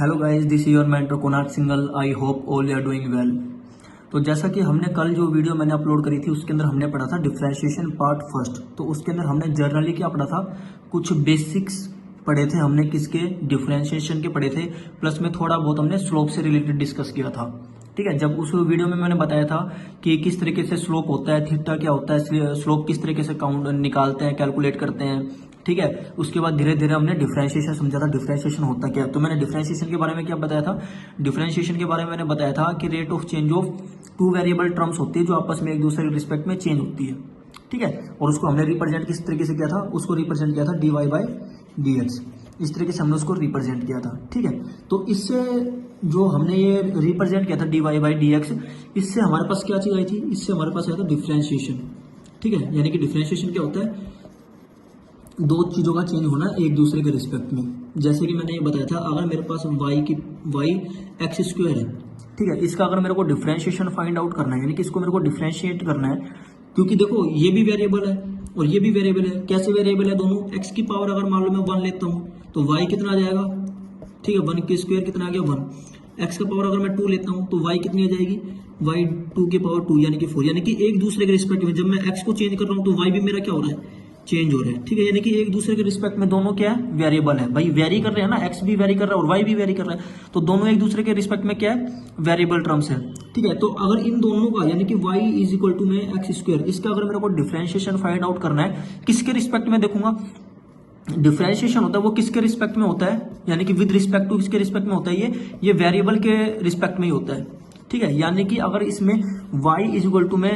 Hello guys, this is your mentor Kunal Singal. I hope all you are doing well. तो जैसा कि हमने कल जो वीडियो मैंने अपलोड करी थी उसके अंदर हमने पढ़ा था डिफरेंशिएशन पार्ट फर्स्ट। तो उसके अंदर हमने जनरली क्या पढ़ा था, कुछ बेसिक्स पढ़े थे हमने, किसके, डिफरेंशिएशन के पढ़े थे, प्लस में थोड़ा बहुत हमने स्लोप से रिलेटेड डिस्कस किया था। ठीक है, जब उस वीडियो में मैंने बताया था कि किस तरीके से स्लोप होता है, थीटा क्या होता है, स्लोप किस तरीके से काउंट निकालते हैं, कैलकुलेट करते हैं। ठीक है, उसके बाद धीरे धीरे हमने डिफरेंशिएशन समझा था, डिफरेंशिएशन होता क्या है। तो मैंने डिफरेंशिएशन के बारे में क्या बताया था, डिफरेंशिएशन के बारे में मैंने बताया था कि rate of change of two variable terms होती है जो आपस में एक दूसरे के रिस्पेक्ट में चेंज होती है। ठीक है, और उसको हमने रिप्रेजेंट किस तरीके से किया था, उसको रिप्रेजेंट किया था dy बाई डी एक्स। इस तरीके से हमने उसको रिप्रेजेंट किया था। ठीक है, तो इससे जो हमने ये रिप्रेजेंट किया था dy बाई डी एक्स, इससे हमारे पास क्या चीज आई थी, इससे हमारे पास आया था डिफरेंशिएशन। ठीक है, यानी कि डिफरेंशिएशन क्या होता है, दो चीजों का चेंज होना एक दूसरे के रिस्पेक्ट में। जैसे कि मैंने ये बताया था, अगर मेरे पास y एक्स स्क्वायर है, ठीक है, इसका अगर मेरे को डिफरेंशिएशन फाइंड आउट करना है, यानी कि इसको मेरे को डिफरेंशिएट करना है, क्योंकि देखो ये भी वेरिएबल है और ये भी वेरिएबल है। कैसे वेरिएबल है दोनों, x की पावर अगर मान लो मैं 1 लेता हूँ तो y कितना आ जाएगा, ठीक है, 1 के स्क्वायर कितना आ गया 1। x का पावर अगर मैं 2 लेता हूँ तो y कितनी आ जाएगी, y 2 की पावर 2 यानी कि 4। यानी कि एक दूसरे के रिस्पेक्ट में जब मैं x को चेंज कर रहा हूँ तो y भी मेरा क्या हो रहा है, चेंज हो रहा है। ठीक है, यानी कि एक दूसरे के रिस्पेक्ट में दोनों क्या है, वेरिएबल है। भाई वेरी कर रहे हैं ना, x भी वेरी कर रहा है और y भी वेरी कर रहा है, तो दोनों एक दूसरे के रिस्पेक्ट में क्या है, वेरिएबल टर्म्स है। ठीक है, तो अगर इन दोनों का यानी कि y इज इक्वल टू में एक्स स्क्वायर, इसका अगर मेरे को डिफरेंशिएशन फाइंड आउट करना है, किसके रिस्पेक्ट में देखूंगा, डिफरेंशिएशन होता है वो किसके रिस्पेक्ट में होता है, यानी कि विद रिस्पेक्ट टू किसके रिस्पेक्ट में होता है, ये वेरिएबल के रिस्पेक्ट में ही होता है। ठीक है, यानी कि अगर इसमें y इज इक्वल टू में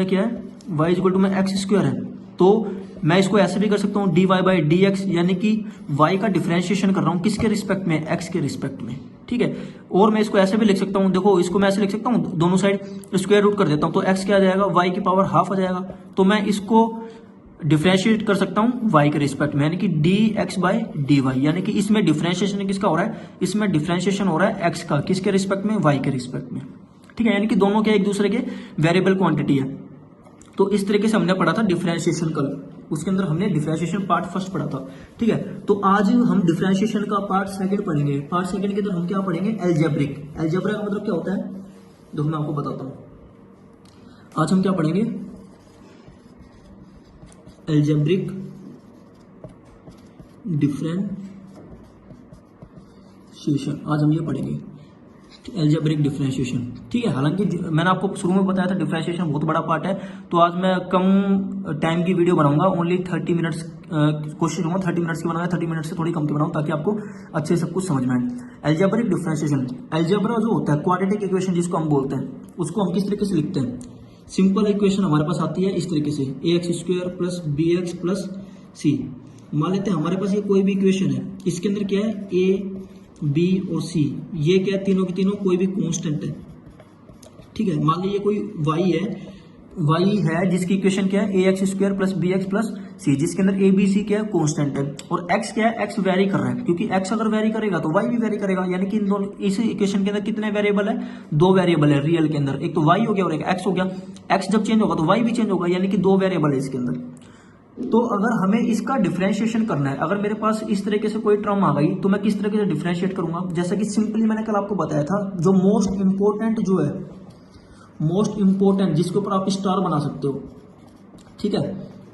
क्या है, y इज इक्वल टू में एक्स स्क्वायर है, तो मैं इसको ऐसे भी कर सकता हूँ dy बाई डी एक्स, यानी कि y का डिफरेंशिएशन कर रहा हूँ किसके रिस्पेक्ट में, x के रिस्पेक्ट में। ठीक है, और मैं इसको ऐसे भी लिख सकता हूँ, देखो इसको मैं ऐसे लिख सकता हूँ, दोनों साइड स्क्वायर रूट कर देता हूँ तो x क्या आ जाएगा, y की पावर हाफ आ जाएगा। तो मैं इसको डिफरेंशिएट कर सकता हूँ y के रिस्पेक्ट में, यानी कि dx बाई dy, यानी कि इसमें डिफरेंशिएशन किसका हो रहा है, इसमें डिफरेंशिएशन हो रहा है x का, किसके रिस्पेक्ट में, y के रिस्पेक्ट में। ठीक है, यानी कि दोनों के एक दूसरे के वेरिएबल क्वांटिटी है। तो इस तरीके से हमने पढ़ा था डिफरेंशिएशन कल, उसके अंदर हमने डिफरेंशिएशन पार्ट फर्स्ट पढ़ा था। ठीक है, तो आज हम डिफरेंशिएशन का पार्ट सेकंड पढ़ेंगे। पार्ट सेकंड के अंदर हम क्या पढ़ेंगे, अलजेब्रिक। अलजेब्रा का मतलब क्या होता है, देखो मैं आपको बताता हूं। आज हम क्या पढ़ेंगे, अलजेब्रिक डिफरेंशिएशन, आज हम ये पढ़ेंगे, अलजेब्रिक डिफरेंशिएशन। ठीक है, हालांकि मैंने आपको शुरू में बताया था डिफरेंशिएशन बहुत बड़ा पार्ट है, तो आज मैं कम टाइम की वीडियो बनाऊंगा, ओनली 30 मिनट्स कोशिश करूंगा 30 मिनट्स की बनाऊंगा, 30 मिनट से थोड़ी कम की बनाऊं ताकि आपको अच्छे से सब कुछ समझ में आए। अलजेब्रिक डिफरेंशिएशन, अलजेब्रा जो होता है, क्वाड्रेटिक इक्वेशन जिसको हम बोलते हैं, उसको हम किस तरीके से लिखते हैं, सिंपल इक्वेशन हमारे पास आती है इस तरीके से, a x square plus b x plus c. मान लेते हैं हमारे पास ये कोई भी इक्वेशन है, इसके अंदर क्या है, ए बी और सी, ये क्या है, तीनों की तीनों कोई भी कांस्टेंट है। ठीक है, मान लीजिए कोई y है जिसकी इक्वेशन क्या है, a x square plus b x plus c, जिसके अंदर ए बी सी क्या है, कांस्टेंट है, और x क्या है, x वेरी कर रहा है, क्योंकि x अगर वेरी करेगा तो y भी वेरी करेगा। यानी कि इन दोनों, इस इक्वेशन के अंदर कितने वेरिएबल है, दो वेरिएबल है रियल के अंदर, एक तो y हो गया और एक x हो गया। x जब चेंज होगा तो y भी चेंज होगा, यानी कि दो वेरिएबल है इसके अंदर। तो अगर हमें इसका डिफरेंशिएशन करना है, अगर मेरे पास इस तरीके से कोई टर्म आ गई तो मैं किस तरीके से डिफरेंशिएट करूंगा, जैसा कि सिंपली मैंने कल आपको बताया था, जो मोस्ट इंपोर्टेंट जो है, मोस्ट इंपोर्टेंट जिसके ऊपर आप स्टार बना सकते हो। ठीक है,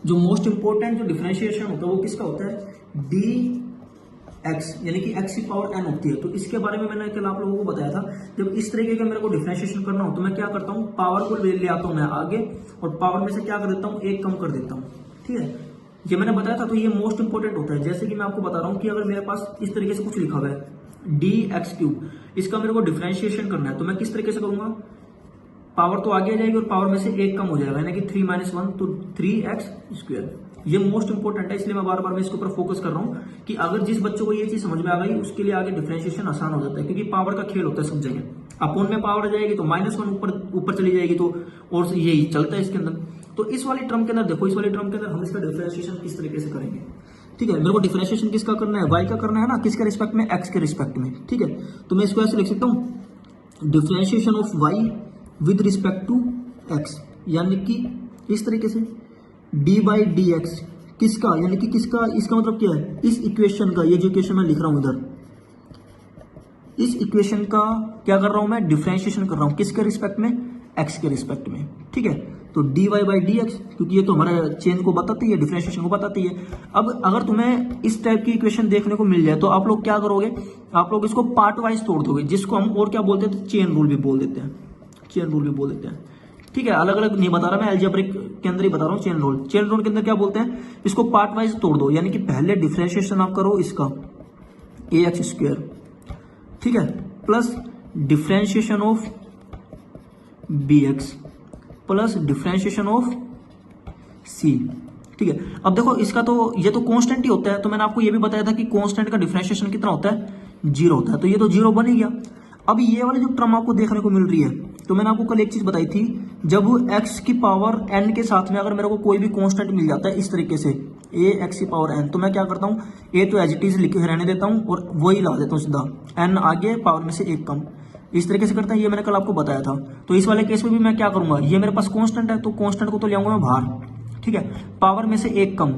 जो मोस्ट इंपोर्टेंट जो डिफरेंशिएशन होता है वो किसका होता है, डी एक्स, यानी कि x की पावर n होती है। तो इसके बारे में मैंने कल आप लोगों को बताया था, जब इस तरीके का मेरे को डिफरेंशिएशन करना हो तो मैं क्या करता हूँ, पावर को ले आता हूँ मैं आगे, और पावर में से क्या कर देता हूँ, एक कम कर देता हूँ। ठीक है, ये मैंने बताया था, तो ये मोस्ट इंपोर्टेंट होता है। जैसे कि मैं आपको बता रहा हूं कि अगर मेरे पास इस तरीके से कुछ लिखा हुआ है डी एक्स क्यूब, इसका मेरे को डिफरेंशिएशन करना है, तो मैं किस तरीके से करूंगा, पावर तो आगे आ जाएगी और पावर में से एक कम हो जाएगा, यानी कि 3 - 1 तो 3x स्क्वायर। ये मोस्ट इंपोर्टेंट है, इसलिए मैं बार बार मैं इसके ऊपर फोकस कर रहा हूं कि अगर जिस बच्चों को ये चीज समझ में आ गई उसके लिए आगे डिफरेंशिएशन आसान हो जाता है, क्योंकि पावर का खेल होता है सब जगह। अपोन में पावर आ जाएगी तो -1 ऊपर चली जाएगी, तो और यही चलता है इसके अंदर। तो इस वाली टर्म के अंदर देखो, इस वाली टर्म के अंदर हम इसका डिफरेंशिएशन किस तरीके से करेंगे। ठीक है, मेरे को डिफरेंशिएशन किसका करना है, y का करना है ना, किसके रिस्पेक्ट में, x के रिस्पेक्ट में। ठीक है, तो मैं इसको ऐसे लिख सकता हूं, differentiation of y with respect to x, यानी कि इस तरीके से डी बाई डी एक्स, किसका, यानी कि किसका, इसका मतलब क्या है, इस इक्वेशन का, ये जो इक्वेशन मैं लिख रहा हूं इधर, इस इक्वेशन का क्या कर रहा हूं मैं, डिफरेंशिएशन कर रहा हूं, किसके रिस्पेक्ट में, एक्स के रिस्पेक्ट में, ठीक है। तो dy बाई डी एक्स, क्योंकि ये तो हमारा चेंज को बताती है, डिफरेंशिएशन को बताती है। अब अगर तुम्हें इस टाइप की इक्वेशन देखने को मिल जाए तो आप लोग क्या करोगे, आप लोग इसको पार्ट वाइज तोड़ दोगे, जिसको हम और क्या बोलते हैं, चेन रूल भी बोल देते हैं, चेन रूल भी बोल देते हैं, ठीक है। अलग अलग नहीं बता रहा मैं, अलजेब्रिक के अंदर ही बता रहा हूँ। चेन रूल, चेन रूल के अंदर क्या बोलते हैं, इसको पार्ट वाइज तोड़ दो, यानी कि पहले डिफरेंशिएशन आप करो इसका ए एक्स स्क्वायर, ठीक है, plus differentiation of B x plus differentiation of c, ठीक है। अब देखो इसका तो ये तो कांस्टेंट ही होता है, तो मैंने आपको ये भी बताया था कि कांस्टेंट का डिफरेंशिएशन कितना होता है, 0 होता है, तो ये तो 0 बन ही गया। अब ये वाली जो टर्म आपको देखने को मिल रही है, तो मैंने आपको कल एक चीज बताई थी, जब x की पावर n के साथ में अगर मेरे को कोई भी कांस्टेंट मिल जाता है इस तरीके से a x की पावर n, तो मैं क्या करता हूँ, a तो एज इट इज लिखे रहने देता हूँ और वही ला देता हूँ सीधा, n आगे पावर में से 1 कम, इस तरीके से करता है। ये मैंने कल आपको बताया था। तो इस वाले केस में भी मैं क्या करूंगा, ये मेरे पास कांस्टेंट है तो कांस्टेंट को तो ले आऊंगा मैं बाहर, ठीक है, पावर में से 1 कम,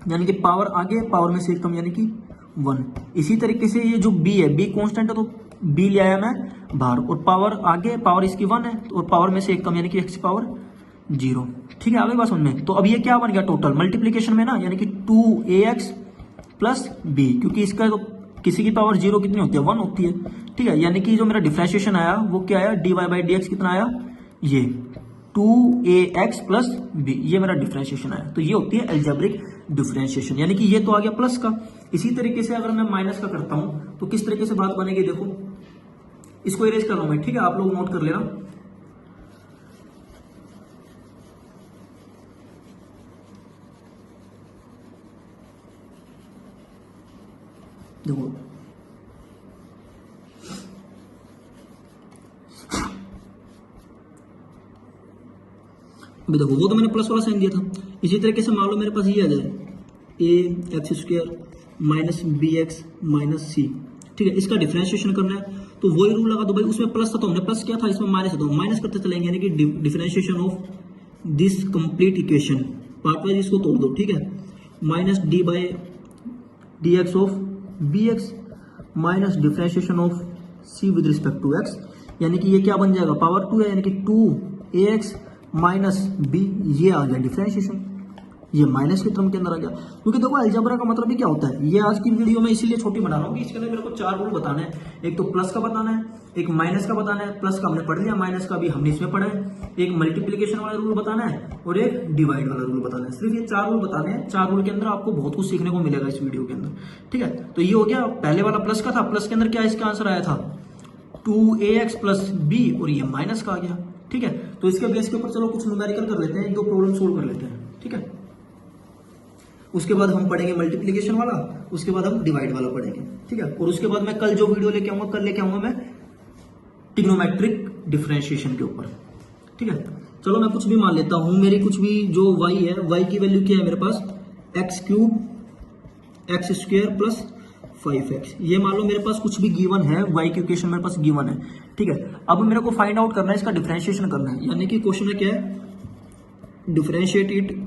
यानी कि पावर आगे पावर में से 1 कम, यानी कि 1। इसी तरीके से ये जो b है, b कांस्टेंट है तो b ले आया मैं बाहर, और पावर आगे पावर इसकी 1 है और पावर में से 1 कम, यानी कि x की पावर 0, ठीक है। आगे बात समझ में। तो अब ये क्या बन गया टोटल मल्टीप्लीकेशन में ना, यानी कि 2ax प्लस b, क्योंकि इसका तो किसी की पावर 0 कितनी होती है, 1 होती है, ठीक है। यानी कि जो मेरा डिफरेंशिएशन आया वो क्या आया, dy बाई डी एक्स कितना आया, ये 2ax प्लस b, ये मेरा डिफरेंशिएशन आया। तो ये होती है अलजेब्रिक डिफरेंशिएशन, यानी कि ये तो आ गया प्लस का। इसी तरीके से अगर मैं माइनस का करता हूं तो किस तरीके से बात बनेगी, देखो इसको इरेज कर रहा हूं मैं, ठीक है, आप लोग नोट कर लेना। देखो अभी देखो, वो तो मैंने प्लस वाला साइन दिया था। इसी तरीके से मान लो मेरे पास ये आ जाए a x square minus b x minus c, ठीक है, इसका डिफरेंशिएशन करना है तो वही रूल लगा दो भाई, उसमें प्लस था तो हमने प्लस किया था, इसमें माइनस है तो माइनस करते चलेंगे, यानी कि differentiation of this complete equation part wise इसको तोड़ दो, ठीक है, minus D by D X of B x minus differentiation of C with respect to X, यानी कि ये क्या बन जाएगा, पावर 2 है, यानी कि 2ax माइनस बी, ये आ गया डिफरेंशिएशन, ये माइनस की टर्म के अंदर आ गया। क्योंकि देखो अलजेब्रा का मतलब भी क्या होता है, ये आज की वीडियो में इसीलिए छोटी बना रहा हूँ कि इसके अंदर मेरे को 4 रूल बताने हैं, एक तो प्लस का बताना है, एक माइनस का बताना है, प्लस का हमने पढ़ लिया, माइनस का भी हमने इसमें पढ़ा है, एक मल्टीप्लीकेशन वाला रूल बताना है और एक डिवाइड वाला रूल बताना है। सिर्फ ये 4 रूल बताने हैं, 4 रूल के अंदर आपको बहुत कुछ सीखने को मिलेगा इस वीडियो के अंदर, ठीक है। तो ये हो गया, पहले वाला प्लस का था, प्लस के अंदर क्या इसका आंसर आया था 2ax प्लस बी, और ये माइनस का आ गया, ठीक है। तो इसके बेस के ऊपर चलो कुछ न्यूमेरिकल कर लेते हैं, 1-2 प्रॉब्लम सोल्व कर लेते हैं, ठीक है। उसके बाद हम पढ़ेंगे मल्टीप्लिकेशन वाला, उसके बाद हम डिवाइड वाला पढ़ेंगे, ठीक है। और उसके बाद मैं कल जो वीडियो लेके आऊंगा, कल लेके आऊंगा मैं ट्रिग्नोमेट्रिक डिफरेंशिएशन के ऊपर, ठीक है। चलो मैं कुछ भी मान लेता हूं, मेरी कुछ भी जो y है, y की वैल्यू क्या है मेरे पास, x cube x square plus 5x, ये मान लो मेरे पास कुछ भी गिवन है, y की इक्वेशन मेरे पास गिवन है, ठीक है। अब मेरे को फाइंड आउट करना है, इसका डिफरेंशिएशन करना है, यानी कि क्वेश्चन में क्या है, differentiate it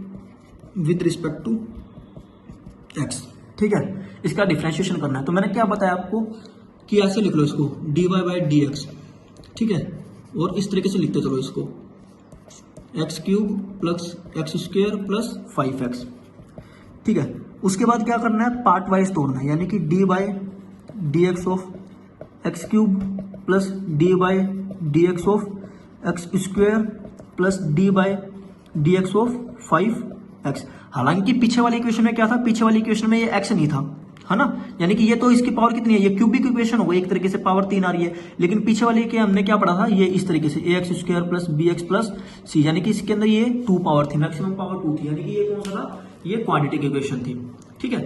with respect to x, ठीक है, इसका डिफरेंशिएशन करना है। तो मैंने क्या बताया आपको कि ऐसे लिख लो इसको dy बाई डी एक्स, ठीक है, और इस तरीके से लिखते चलो इसको x cube plus x square plus 5x, ठीक है। उसके बाद क्या करना है, पार्ट वाइज तोड़ना है, यानी कि D by D X of x cube plus D by D X of x square plus D by D X of 5x। हालांकि पीछे वाली इक्वेशन में क्या था, पीछे वाली इक्वेशन में ये x नहीं था, है ना, यानी कि ये तो इसकी पावर कितनी है, ये क्यूबिक इक्वेशन हो गई, एक तरीके से पावर 3 आ रही है। लेकिन पीछे वाले के हमने क्या पढ़ा था, ये इस तरीके से ax square plus bx plus c, यानी कि इसके अंदर ये 2 पावर थी, मैक्सिमम पावर 2 थी, यानी कि ये कौन सा था, ये क्वाड्रेटिक इक्वेशन थी, ठीक है।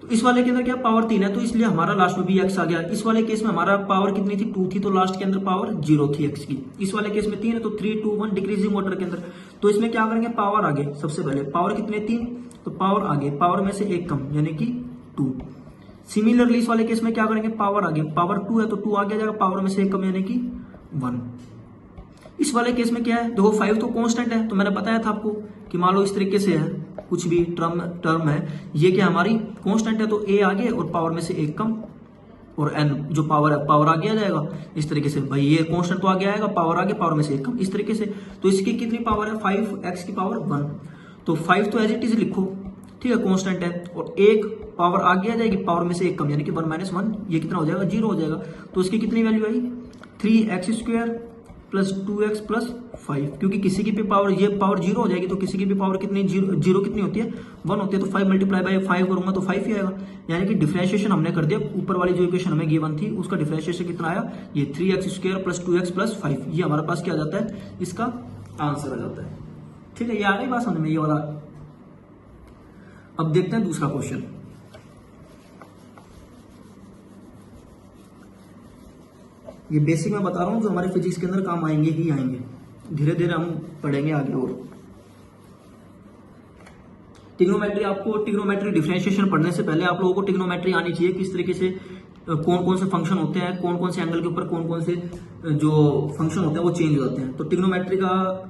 तो इस वाले के अंदर क्या पावर 3 है, तो इसलिए हमारा लास्ट में भी x आ गया। इस वाले केस में हमारा पावर कितनी थी, 2 थी, तो लास्ट के अंदर पावर 0 थी x की। इस वाले केस में 3 है तो 3 2 1 डिक्रीजिंग ऑर्डर के अंदर। तो इसमें क्या करेंगे, पावर आगे, सबसे पहले पावर कितने 3, तो पावर आगे, पावर में से 1 कम, यानी कि 2। सिमिलरली इस वाले केस में क्या करेंगे, पावर आगे, पावर 2 है तो 2 आगे जाएगा, पावर में से 1 कम, यानी कि 1। इस वाले केस में क्या है, देखो 5 तो कांस्टेंट है, तो मैंने बताया था आपको कि मान लो इस तरीके से है, कुछ भी टर्म है, ये क्या हमारी कांस्टेंट है, तो a आगे और पावर में से 1 कम, और n जो पावर है पावर आगे आ जाएगा इस तरीके से। भाई ये कांस्टेंट तो आगे आएगा, पावर आगे, पावर में से एक कम, इस तरीके से। तो इसकी कितनी पावर है 5x की पावर 1, तो 5 तो एज इट इज लिखो, ठीक है, कांस्टेंट है, और एक पावर आगे आ जाएगी, पावर में से एक कम, यानी कि 1 - 1, ये कितना हो जाएगा 0 हो जाएगा। तो इसकी कितनी वैल्यू आई 3x² प्लस 2x प्लस 5, क्योंकि किसी की भी पावर, ये पावर 0 हो जाएगी तो किसी की भी पावर कितनी, जीरो कितनी होती है 1 होती है, तो 5 मल्टीप्लाई बाय 5 करूंगा तो 5 ही आएगा। यानी कि डिफरेंशिएशन हमने कर दिया, ऊपर वाली जो इक्वेशन हमें गिवन थी उसका डिफरेंशिएशन कितना आया, ये 3x² प्लस 2x प्लस 5, ये हमारे पास क्या आ जाता है, इसका आंसर आ जाता है। ठीक है, ये आ गई बात समझ में, ये वाला। अब देखते हैं दूसरा क्वेश्चन। ये बेसिक मैं बता रहा हूं जो हमारे फिजिक्स के अंदर काम आएंगे ही आएंगे, धीरे धीरे हम पढ़ेंगे आगे। और ट्रिग्नोमेट्री, आपको ट्रिग्नोमेट्री डिफरेंशिएशन पढ़ने से पहले आप लोगों को ट्रिग्नोमेट्री आनी चाहिए, किस तरीके से कौन कौन से फंक्शन होते हैं, कौन कौन से एंगल के ऊपर कौन कौन से जो फंक्शन होते हैं वो चेंज हो जाते हैं। तो ट्रिग्नोमेट्री का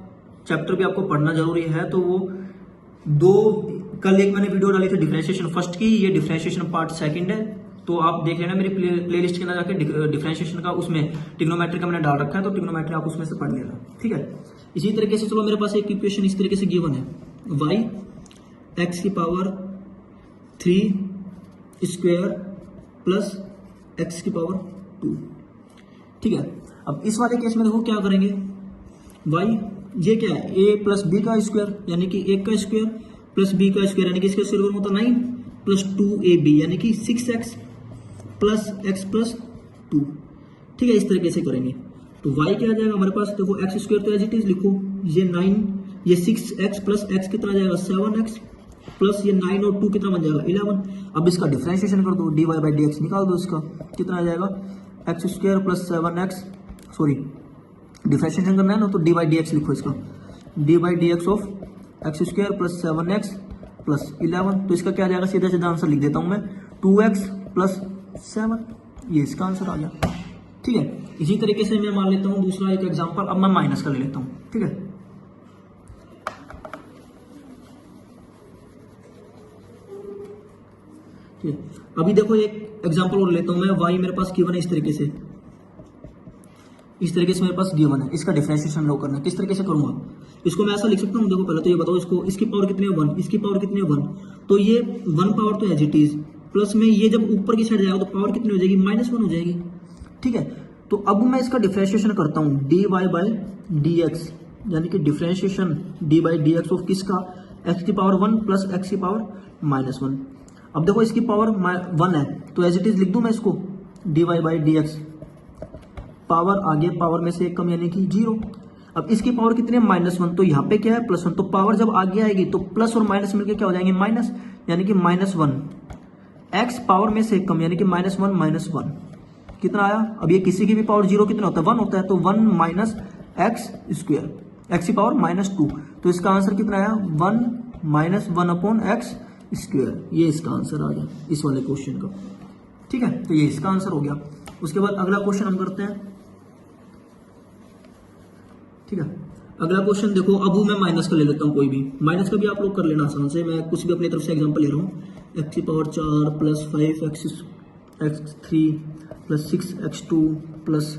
चैप्टर भी आपको पढ़ना जरूरी है। तो वो कल एक मैंने वीडियो डाली थी डिफरेंशिएशन फर्स्ट की, ये डिफरेंशिएशन पार्ट सेकंड है, तो आप देख लेना मेरी प्लेलिस्ट के अंदर जाके डिफरेंशिएशन का, उसमें ट्रिग्नोमेट्री का मैंने डाल रखा है, तो ट्रिग्नोमेट्री आप उसमें से पढ़ लेना। ठीक है, इसी तरीके से चलो मेरे पास एक इक्वेशन इस तरीके से गिवन है, y x की पावर 3² प्लस x की पावर 2। ठीक है, अब इस वाले केस में देखो क्या करेंगे, y ये क्या है, a प्लस b का स्क्वायर, यानी कि 1 का स्क्वायर प्लस b का स्क्वायर, यानी कि इसका स्क्वायर होता है 9 प्लस 2ab, यानी कि 6x प्लस x प्लस 2। ठीक है, इस तरीके से करेंगे। तो y क्या आ जाएगा हमारे पास, देखो x² तो एज इट इज लिखो, ये 9, ये 6x प्लस x कितना आ जाएगा 7x प्लस ये 9 और 2 कितना बन जाएगा 11। अब इसका डिफरेंशिएशन कर दो, dy/dx निकाल दो, इसका कितना आ जाएगा x² plus 7x, sorry differentiation करना है ना, तो dy/dx लिखो, इसका dy/dx of x² plus 7x plus 11। तो इसका क्या आ जाएगा, सीधा सीधा आंसर लिख देता हूं मैं, 2x प्लस 7, ये इसका आंसर आ गया। ठीक है, इसी तरीके से मैं मान लेता हूं दूसरा एक एग्जांपल, अब मैं माइनस का ले लेता हूं। ठीक है, ठीक है, अभी देखो एक एग्जांपल और लेता हूं मैं, y मेरे पास गिवन है इस तरीके से, इस तरीके से मेरे पास गिवन है, इसका डिफरेंशिएशन लो करना है, किस तरीके से करूंगा, इसको मैं ऐसा लिख सकता हूं, देखो पहले तो ये बताओ, इसको, इसकी पावर कितनी है 1, इसकी पावर कितनी है 1, तो ये 1 पावर तो एज इट इज, प्लस में ये जब ऊपर की साइड जाएगा तो पावर कितनी हो जाएगी -1 हो जाएगी। ठीक है, तो अब मैं इसका डिफरेंशिएशन करता हूं dy/dx, यानी कि डिफरेंशिएशन dy/dx ऑफ किसका, x की पावर 1 प्लस x की पावर -1। अब देखो इसकी पावर 1 है, तो एज इट इज लिख दूं मैं इसको, dy/dx, पावर आगे, पावर में से एक कम, यानी कि 0। अब इसकी पावर कितनी है -1, तो यहाँ पे क्या है +1, तो पावर जब आगे आएगी तो प्लस और माइनस मिलकर क्या हो जाएंगे माइनस, यानी कि -1, x पावर में से एक कम, यानी कि -1 कितना आया। अब ये किसी की भी पावर 0 कितना होता है 1 होता है, तो 1 माइनस x², x की पावर -2, तो इसका आंसर कितना आया 1 माइनस 1/x², ये इसका आंसर आ गया इस वाले क्वेश्चन का। ठीक है, तो ये इसका आंसर हो गया। उसके बाद अगला क्वेश्चन हम करते हैं। ठीक है, अगला क्वेश्चन देखो, अब मैं माइनस का ले लेता हूं, कोई भी माइनस का भी आप लोग कर लेना आसान से, मैं कुछ भी अपनी तरफ से एग्जांपल ले रहा हूं, x की power 4 plus 5x3 plus 6x2 plus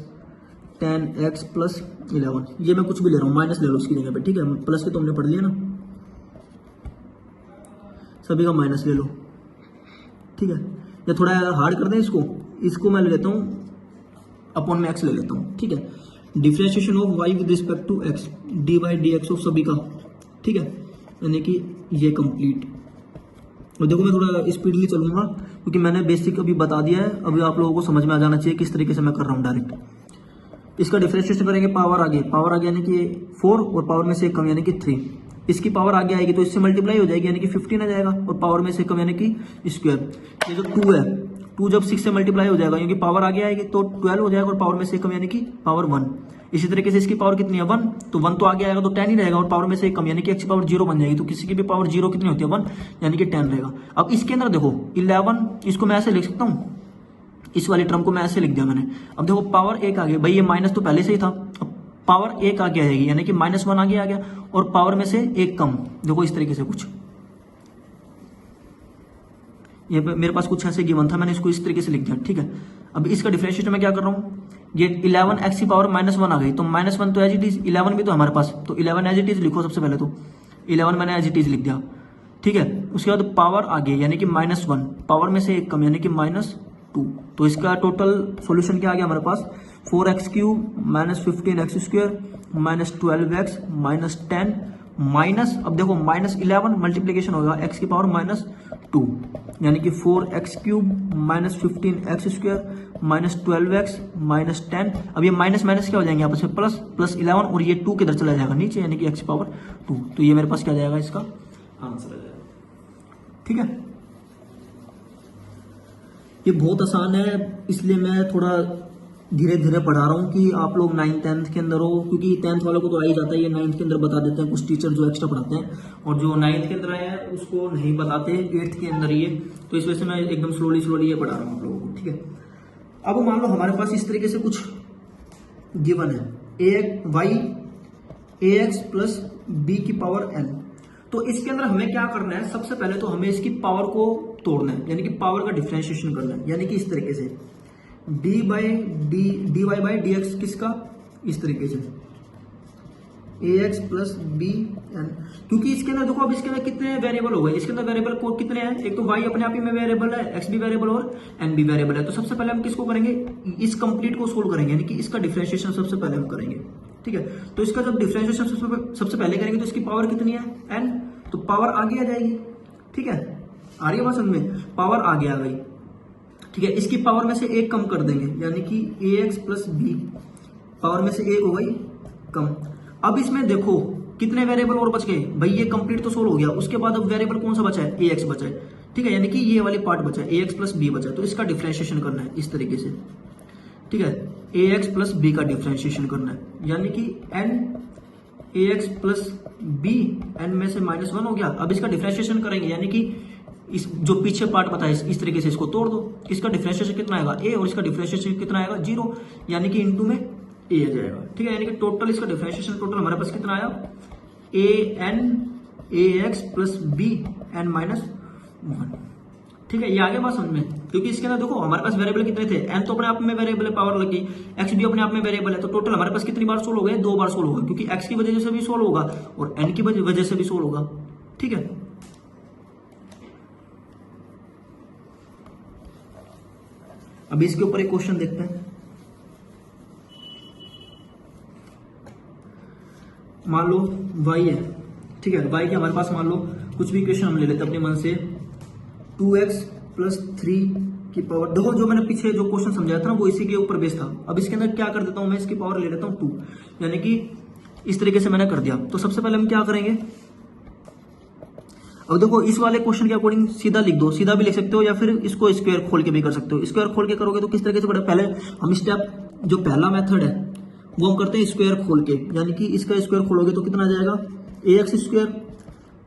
10x plus 11, ये मैं कुछ भी ले रहा हूं, माइनस ले लो उसकी जगह पे। ठीक है, प्लस के तो हमने पढ़ लिया ना, सभी का माइनस ले लो। ठीक है, या थोड़ा हार्ड कर दें इसको मैं ले लेता हूं अपॉन में x ले लेता हूं। ठीक है, differentiation of y with respect to x, dy/dx ऑफ सभी का। ठीक है, यानी कि ये कंप्लीट। और देखो मैं थोड़ा स्पीडली चलूंगा क्योंकि मैंने बेसिक अभी बता दिया है, अभी आप लोगों को समझ में आ जाना चाहिए किस तरीके से मैं कर रहा हूँ डायरेक्ट। इसका डिफरेंशिएशन करेंगे, पावर आगे यानी कि 4 और पावर में से एक कम यानी कि 3, इसकी पावर आगे आएगी तो इससे मल्टीप्लाई हो जाएगी, यानी कि 15 आ जाएगा, और पावर में से कम यानी कि स्क्वायर। ये जो 2 है, 2 जब 6 से मल्टीप्लाई हो जाएगा क्योंकि पावर आगे आएगी तो 12 हो जाएगा, और पावर में से कम यानी कि पावर 1। इसी तरीके से इसकी पावर कितनी है 1, तो 1 तो आगे आएगा तो 10 ही रहेगा, और पावर में से कम यानी कि x की पावर 0 बन जाएगी, तो किसी की भी पावर 0 कितनी होती है 1, यानी कि 10 रहेगा। अब इसके अंदर देखो 11, इसको मैं ऐसे लिख सकता हूँ, इस वाली टर्म को मैं ऐसे लिख दिया मैंने। अब देखो पावर 1 आ गई, भाई ये माइनस तो पहले से ही था, अब पावर 1 आगे आ जाएगी, यानी कि -1 आगे आ गया, और पावर में से एक कम। देखो इस तरीके से कुछ, ये मेरे पास कुछ ऐसे गिवन था, मैंने इसको इस तरीके से लिख दिया। ठीक है, अब इसका डिफरेंशिएशन मैं क्या कर रहा हूँ, ये 11x की पावर -1 आ गई, तो -1 तो एज इट इज, 11 भी तो हमारे पास, तो 11 एज इट इज लिखो सबसे पहले, तो 11 मैंने एज इट इज लिख दिया, ठीक है। उसके बाद पावर आ गई यानी कि -1, पावर में से एक कम यानी कि -2, तो इसका टोटल सॉल्यूशन क्या आ गया हमारे पास, 4x³ -15x² -12x -10 माइनस, अब देखो -11 मल्टीप्लीकेशन होगा x की पावर -2 यानी कि 4x³ -15x² -12x -10, अब ये माइनस माइनस क्या हो जाएंगे आपस में, प्लस 11, और ये 2 किधर चला जाएगा नीचे यानी कि x की पावर 2, तो ये मेरे पास क्या जाएगा, इसका आंसर आ जाएगा, ठीक है। ये बहुत आसान है, इसलिए मैं थोड़ा धीरे धीरे पढ़ा रहा हूँ कि आप लोग 9th 10th के अंदर हो, क्योंकि 10th वालों को तो आ ही जाता है, ये 9th के अंदर बता देते हैं कुछ टीचर जो एक्स्ट्रा पढ़ाते हैं, और जो 9th के अंदर आए हैं उसको नहीं बताते, 8th के अंदर ये, तो इस वजह से मैं एकदम स्लोली ये पढ़ा रहा हूँ आप लोगों को, ठीक है। अब मान लो हमारे पास इस तरीके से कुछ गिवन है, ax प्लस b की पावर n, तो इसके अंदर हमें क्या करना है, सबसे पहले तो हमें इसकी पावर को तोड़ना है, यानी कि पावर का डिफरेंशिएशन करना है, यानी कि इस तरीके से dy बाई dx किसका, इस तरीके से ax प्लस b n, क्योंकि इसके अंदर देखो अब इसके अंदर कितने वेरिएबल हो गए, इसके अंदर वेरिएबल को कितने हैं, एक तो y अपने आप ही में वेरिएबल है, x भी वेरिएबल और n भी वेरिएबल है, तो सबसे पहले हम किसको करेंगे, इस कंप्लीट को सोल्व करेंगे, यानी कि इसका डिफरेंशिएशन सबसे पहले हम करेंगे, ठीक है। तो इसका जब डिफरेंशिएशन सबसे पहले करेंगे तो इसकी पावर कितनी है, n, तो पावर आगे आ जाएगी, ठीक है, आ रही है बात समझ में, पावर आगे आ गई, ठीक है। इसकी पावर में से एक कम कर देंगे, यानी कि ax प्लस b, पावर में से एक हो गई कम। अब इसमें देखो कितने वेरिएबल और बच गए भाई, ये कंप्लीट तो सोल्व हो गया, उसके बाद अब वेरिएबल कौन सा बचा है, ax बचा है, ठीक है, यानी कि ये वाली पार्ट बचा है, ax प्लस b बचा है, तो इसका डिफरेंशिएशन करना है इस तरीके से, ठीक है, ax प्लस b का डिफरेंशिएशन करना है, यानी कि n ax plus b, n में से -1 हो गया। अब इसका डिफरेंशिएशन करेंगे, यानी कि इस जो पीछे पार्ट पता है इस तरीके से इसको तोड़ दो, इसका डिफरेंशिएशन कितना आएगा a, और इसका डिफरेंशिएशन कितना आएगा 0, यानी कि इनटू में a आ जाएगा, ठीक है, यानी कि टोटल इसका डिफरेंशिएशन टोटल हमारे पास कितना आया, ax प्लस b n -1, ठीक है। ये आगे बात समझ में, क्योंकि इसके अंदर देखो हमारे पास वेरिएबल कितने थे, n तो अपने आप में वेरिएबल है, पावर लगी, x भी अपने आप में वेरिएबल है, तो टोटल हमारे पास कितनी बार सोल्व हो गए, 2 बार सोल्व होगा, क्योंकि x की वजह से भी सोल्व होगा और n की वजह से भी सोल्व होगा, ठीक है। अब इसके ऊपर एक क्वेश्चन देखते हैं, मान लो y है, ठीक है, y के हमारे पास मान लो कुछ भी इक्वेशन हम ले लेते हैं अपने मन से, 2x प्लस 3 की पावर, देखो जो मैंने पीछे जो क्वेश्चन समझाया था ना वो इसी के ऊपर बेस था। अब इसके अंदर क्या कर देता हूं मैं, इसकी पावर ले लेता हूं 2, यानी कि इस तरीके से मैंने कर दिया। तो सबसे पहले हम क्या करेंगे, अब देखो इस वाले क्वेश्चन के अकॉर्डिंग सीधा लिख दो, सीधा भी लिख सकते हो या फिर इसको स्क्वायर खोल के भी कर सकते हो। स्क्वायर खोल के करोगे तो किस तरीके से पड़ेगा, पहले हम स्टेप जो पहला मेथड है वो हम करते हैं स्क्वायर खोल के, यानी कि इसका स्क्वायर खोलोगे तो कितना आ जाएगा, ax²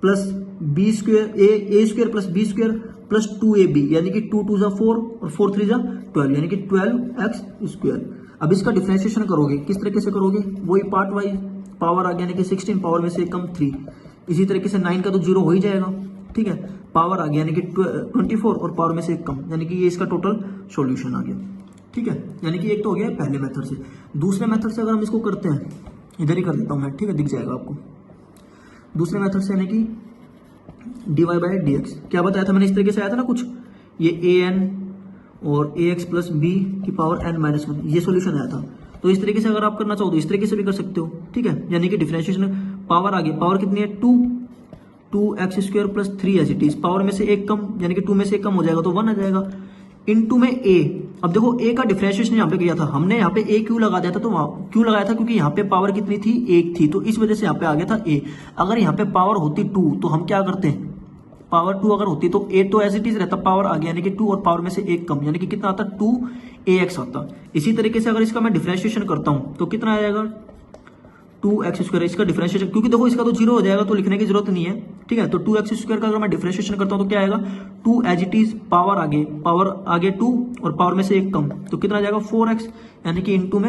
plus b square a square plus b square plus 2ab, यानी कि 2 2 4 और 4 3 12, यानी कि 12x स्क्वायर। अब इसका डिफरेंशिएशन करोगे किस तरीके से करोगे, वही पार्ट वाइज, पावर आ गया यानी कि 16, पावर में से कम 3, इसी तरीके से 9 का तो 0 हो ही जाएगा, ठीक है, पावर आ गया यानी कि 24 और पावर में से एक कम, यानी कि ये इसका टोटल सॉल्यूशन आ गया, ठीक है। यानी कि एक तो हो गया पहले मेथड से। दूसरे मेथड से अगर हम इसको करते हैं, इधर ही कर देता हूं मैं, ठीक है, दिख जाएगा आपको। दूसरे मेथड से यानी कि dy बाई dx, क्या बताया था मैंने, इस तरीके से आया था ना कुछ, ये an और ax प्लस b की पावर n -1, ये सॉल्यूशन आया था। तो इस तरीके से अगर आप करना चाहो तो इस तरीके से भी कर सकते हो, ठीक है, यानी कि डिफरेंशिएशन पावर आ गया, पावर कितनी है 2x square plus 3 as it is, power में से एक कम, यानी कि 2 में से एक कम हो जाएगा तो 1 आ जाएगा, इनटू में a। अब देखो a का डिफरेंशिएशन यहाँ पे किया था हमने, यहाँ पे a क्यों लगा दिया था, तो क्यों लगाया था, क्योंकि यहाँ पे पावर कितनी थी, 1 थी, तो इस वजह से यहाँ पे आ गया था a। अगर यहाँ पे पावर होती 2 तो हम क्या करते हैं, पावर 2 अगर होती तो a तो एज इट इज रहता, पावर आ गया यानी कि 2 और पावर में से एक कम, यानी कि कितना आता, 2ax आता। इसी तरीके से अगर इसका मैं डिफरेंशिएशन करता हूं तो कितना आ जाएगा, 2x स्क्वायर, इसका डिफरेंशिएशन, क्योंकि देखो इसका तो 0 हो जाएगा तो लिखने की जरूरत नहीं है, ठीक है, तो 2x स्क्वायर का अगर मैं डिफरेंशिएशन करता हूं तो क्या आएगा, 2 एज इट इज, पावर आगे 2 और पावर में से एक कम, तो कितना आ जाएगा 4x, यानी कि इंटू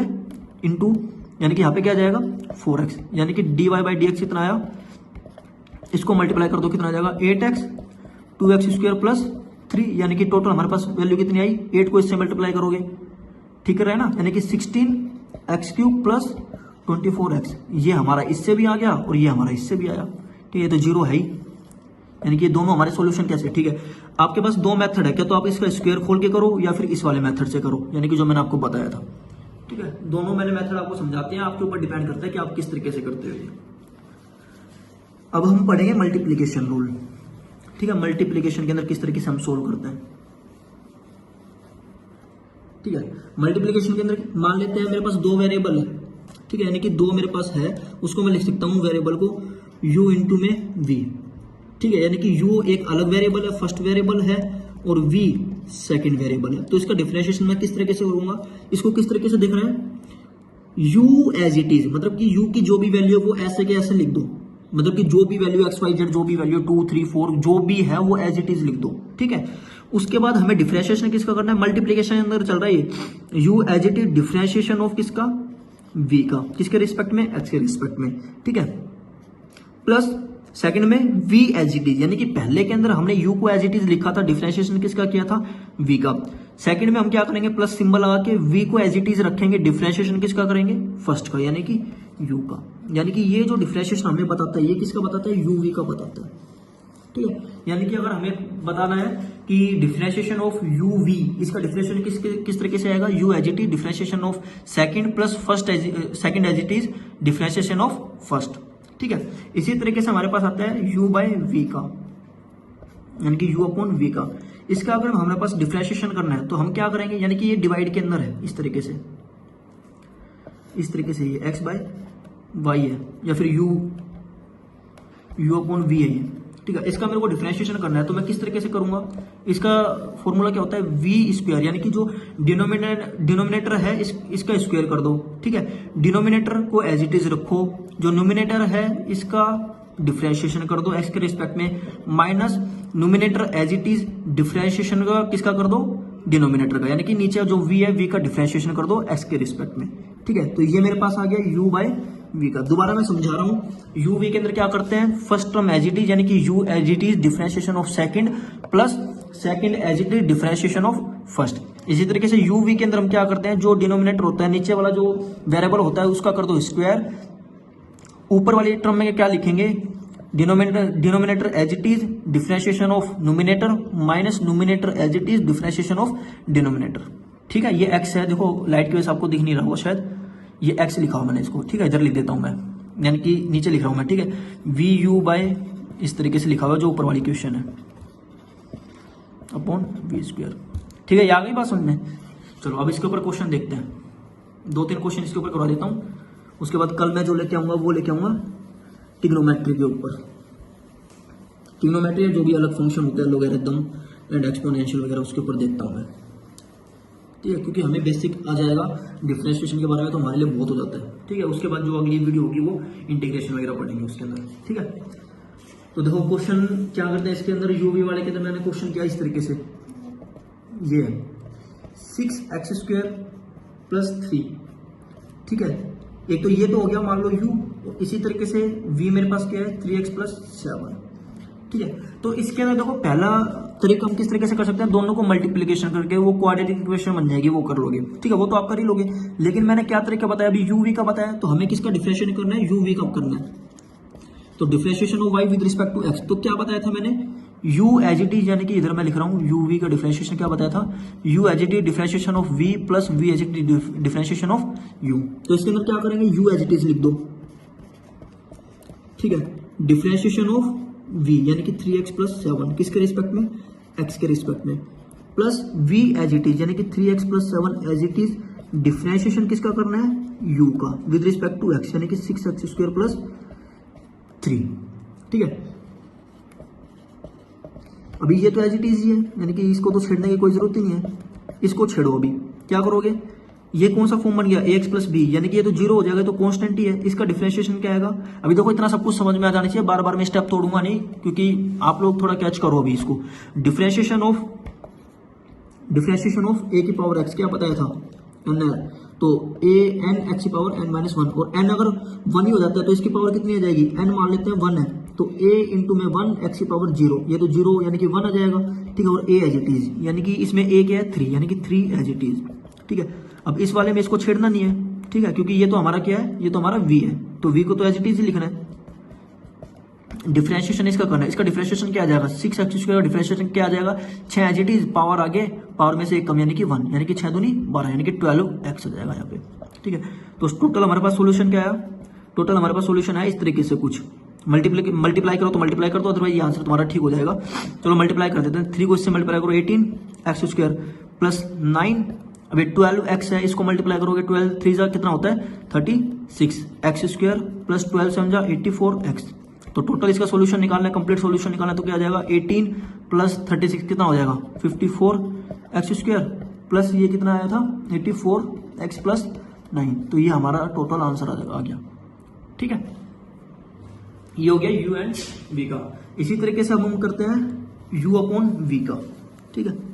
यानी कि यहाँ पे क्या आ जाएगा 4x, यानी कि dy बाई dx कितना आया, इसको मल्टीप्लाई कर दो कितना आ जाएगा 8x, 2x स्क्वायर प्लस 3, यानी कि टोटल हमारे पास वैल्यू कितनी आई 8 को इससे मल्टीप्लाई करोगे ठीक है ना, यानी कि 16x³ प्लस 24x, ये हमारा इससे भी आ गया और ये हमारा इससे भी आया, ठीक है, तो 0 है ही, यानी कि ये दोनों हमारे सॉल्यूशन कैसे, ठीक है। आपके पास दो मेथड है, क्या तो आप इसका स्क्वायर खोल के करो या फिर इस वाले मेथड से करो, यानी कि जो मैंने आपको बताया था, ठीक है। दोनों मैंने मेथड आपको समझाते हैं, आपके ऊपर डिपेंड करता है कि आप किस तरीके से करते हो। अब हम पढ़ेंगे मल्टीप्लीकेशन रूल, ठीक है, मल्टीप्लीकेशन के अंदर किस तरीके से हम सोल्व करते हैं, ठीक है। मल्टीप्लीकेशन के अंदर मान लेते हैं मेरे पास दो वेरिएबल है, ठीक है, यानी कि दो मेरे पास है, उसको मैं लिख सकता हूं वेरिएबल को u इंटू में v, ठीक है, यानी कि u एक अलग वेरिएबल है, फर्स्ट वेरिएबल है, और v सेकंड वेरिएबल है। तो इसका डिफरेंशिएशन मैं किस तरीके से करूंगा, इसको किस तरीके से दिख रहा है, u एज इट इज, मतलब कि u की जो भी वैल्यू है वो ऐसे के ऐसे लिख दो, मतलब कि जो भी वैल्यू x y z जो भी वैल्यू 2 3 4 जो भी है वो एज इट इज लिख दो, ठीक है। उसके बाद हमें डिफरेंशिएशन किसका करना है, मल्टीप्लीकेशन के अंदर चल रहा है u as it is differentiation of किसका, v का, किसके रिस्पेक्ट में, x के रिस्पेक्ट में, ठीक है, प्लस सेकंड में v एज इट इज, यानी कि पहले के अंदर हमने u को एज इट इज लिखा था, डिफरेंशिएशन किसका किया था, v का। सेकंड में हम क्या करेंगे, प्लस सिंबल लगा के v को एज इट इज रखेंगे, डिफरेंशिएशन किसका करेंगे, फर्स्ट का, यानी कि u का। यानी कि ये जो डिफरेंशिएशन हमें बताता है ये किसका बताता है, uv का बताता है, ठीक है। यानी कि अगर हमें बताना है कि डिफरेंशिएशन ऑफ uv, इसका डिफरेंशिएशन किस तरीके से आएगा, u as it is differentiation of second plus first second as it is differentiation of first, ठीक है। इसी तरीके से हमारे पास आता है u बाय v का, यानी कि u अपॉन v का। इसका अगर हमारे पास डिफरेंशिएशन करना है तो हम क्या करेंगे, यानी कि ये डिवाइड के अंदर है, इस तरीके से, इस तरीके से ये x बाय y है, या फिर u अपॉन v है ये, ठीक है। इसका मेरे को डिफरेंशिएशन करना है तो मैं किस तरीके से करूंगा, इसका फॉर्मूला क्या होता है, v स्क्वायर, यानी कि जो डिनोमिनेटर है इसका स्क्वायर कर दो, ठीक है। डिनोमिनेटर को एज इट इज रखो, जो न्यूमिनेटर है इसका डिफरेंशिएशन कर दो x के रिस्पेक्ट में, minus numerator as it is differentiation का किसका कर दो, डिनोमिनेटर का, यानी कि नीचे जो v है v का डिफरेंशिएशन कर दो x के रिस्पेक्ट में, ठीक है। तो ये मेरे पास आ गया u बाय v का। दोबारा मैं समझा रहा हूं, u v के अंदर क्या करते हैं, first term as it is, यानी कि u as it is differentiation of second plus second as it is differentiation of first. इसी तरीके से u v के अंदर हम क्या करते हैं, जो डिनोमिनेटर होता है नीचे वाला जो वेरिएबल होता है उसका कर दो स्क्वायर, ऊपर वाली टर्म में क्या लिखेंगे, denominator as it is differentiation of numerator minus numerator as it is differentiation of denominator, ठीक है। ये x है, देखो लाइट की वजह से आपको दिख नहीं रहा होगा शायद, ये x लिखा हुआ मैंने इसको, ठीक है, इधर लिख देता हूं मैं, यानी कि नीचे लिख रहा हूं मैं, ठीक है, vu बाय इस तरीके से लिखा हुआ जो ऊपर वाली क्वेश्चन है अपॉन v स्क्वायर, ठीक है। ये आ गई बात समझ में। चलो अब इसके ऊपर क्वेश्चन देखते हैं, 2-3 क्वेश्चन इसके ऊपर करवा देता हूं, उसके बाद कल मैं जो लेके आऊंगा वो लेके आऊंगा ट्रिग्नोमेट्री के ऊपर, ट्रिग्नोमेट्री जो भी अलग फंक्शन होता है, लोगैरिथम एंड एक्सपोनेंशियल वगैरह, उसके ऊपर देखता हूं मैं, ठीक है, क्योंकि हमें बेसिक आ जाएगा डिफरेंशिएशन के बारे में तो हमारे लिए बहुत हो जाता है, ठीक है। उसके बाद जो अगली वीडियो होगी वो इंटीग्रेशन वगैरह पढ़ेंगे उसके अंदर, ठीक है। तो देखो क्वेश्चन क्या करते हैं इसके अंदर, यूवी वाले के अंदर मैंने क्वेश्चन किया इस तरीके से, ये है 6x² प्लस 3, ठीक है। एक तो ये तो हो गया मान लो u, इसी तरीके से v मेरे पास क्या है 3x प्लस 7, ठीक है। तो इसके अंदर देखो पहला तरीका हम किस तरीके से कर सकते हैं, दोनों को मल्टीप्लीकेशन करके वो क्वाड्रेटिक इक्वेशन बन जाएगी, वो कर लोगे, ठीक है, वो तो आप कर ही लोगे। लेकिन मैंने क्या तरीका बताया, अभी u v का बताया, तो हमें किसका डिफरेंशिएशन करना है, u v का करना है। तो differentiation of y with respect to x, तो क्या बताया था मैंने, u एज इट इज, यानी कि इधर मैं लिख रहा हूँ u v का डिफरेंशिएशन क्या बताया था, u as it is differentiation of v plus v as it is differentiation of u। तो इसके अंदर क्या करेंगे, u एज इट इज लिख दो, ठीक है, डिफरेंशिएशन ऑफ v यानी कि 3x प्लस 7 किसके रिस्पेक्ट में, x के रिस्पेक्ट में, plus v as it is यानी कि 3x plus 7 as it is differentiation किसका करना है, u का विद रिस्पेक्ट टू x, यानी कि 6x² प्लस 3, ठीक है। अभी ये तो एज इट इज ही है, यानी कि इसको तो छेड़ने की कोई जरूरत ही नहीं है, इसको छेड़ो। अभी क्या करोगे, ये कौन सा फॉर्म बन गया, ax प्लस बी, यानी कि ये तो 0 हो जाएगा, तो कांस्टेंट ही है, इसका डिफरेंशिएशन क्या आएगा। अभी देखो इतना सब कुछ समझ में आ जाना चाहिए, बार बार मैं स्टेप तोड़ूंगा नहीं, क्योंकि आप लोग थोड़ा कैच करो अभी इसको। डिफरेंशिएशन ऑफ a की पावर x क्या बताया था, n, तो a n x की पावर n माइनस 1, और n अगर 1 ही हो जाता है तो इसकी पावर कितनी आ जाएगी, n मान लेते हैं 1 है, तो a इंटू में 1 x की पावर 0, ये तो 0 यानी कि 1 आ जाएगा, ठीक है। और a एज इट इज, यानी कि इसमें a क्या है 3, यानी कि 3 एज इट इज, ठीक है। अब इस वाले में इसको छेड़ना नहीं है, ठीक है, क्योंकि ये तो हमारा क्या है, ये तो हमारा v है, तो v को तो एज इट इज ही लिखना है। डिफरेंशिएशन इसका करना है, इसका डिफरेंशिएशन क्या आ जाएगा, 6x² का डिफरेंशिएशन क्या आ जाएगा, 6 एज इट इज, पावर आगे, पावर में से एक कम यानी कि 1, यानी कि 6 दूनी 12, यानी कि 12x आ जाएगा यहाँ पे, ठीक है। तो टोटल हमारे पास सोल्यूशन क्या आया, टोटल हमारे पास सोल्यूशन है इस तरीके से कुछ, मल्टीप्लाई करो तो मल्टीप्लाई कर दो, अदरवाइज ये आंसर तुम्हारा ठीक हो जाएगा। चलो मल्टीप्लाई कर देते हैं, 3 को इससे मल्टीप्लाई करो 18x² प्लस 9, अभी 12x है, इसको मल्टीप्लाई करोगे 12 3 जा कितना होता है 36, x² प्लस 12 7 जा 84x। तो टोटल इसका सोल्यूशन निकालना है, कंप्लीट सोल्यूशन निकालना है, तो क्या आ जाएगा 18 प्लस 36 कितना हो जाएगा 54x² प्लस ये कितना आया था 84x प्लस 9, तो ये हमारा टोटल आंसर आ गया, ठीक है। ये हो गया u एंड v का। इसी तरीके से अब हम करते हैं u अपॉन v का, ठीक है।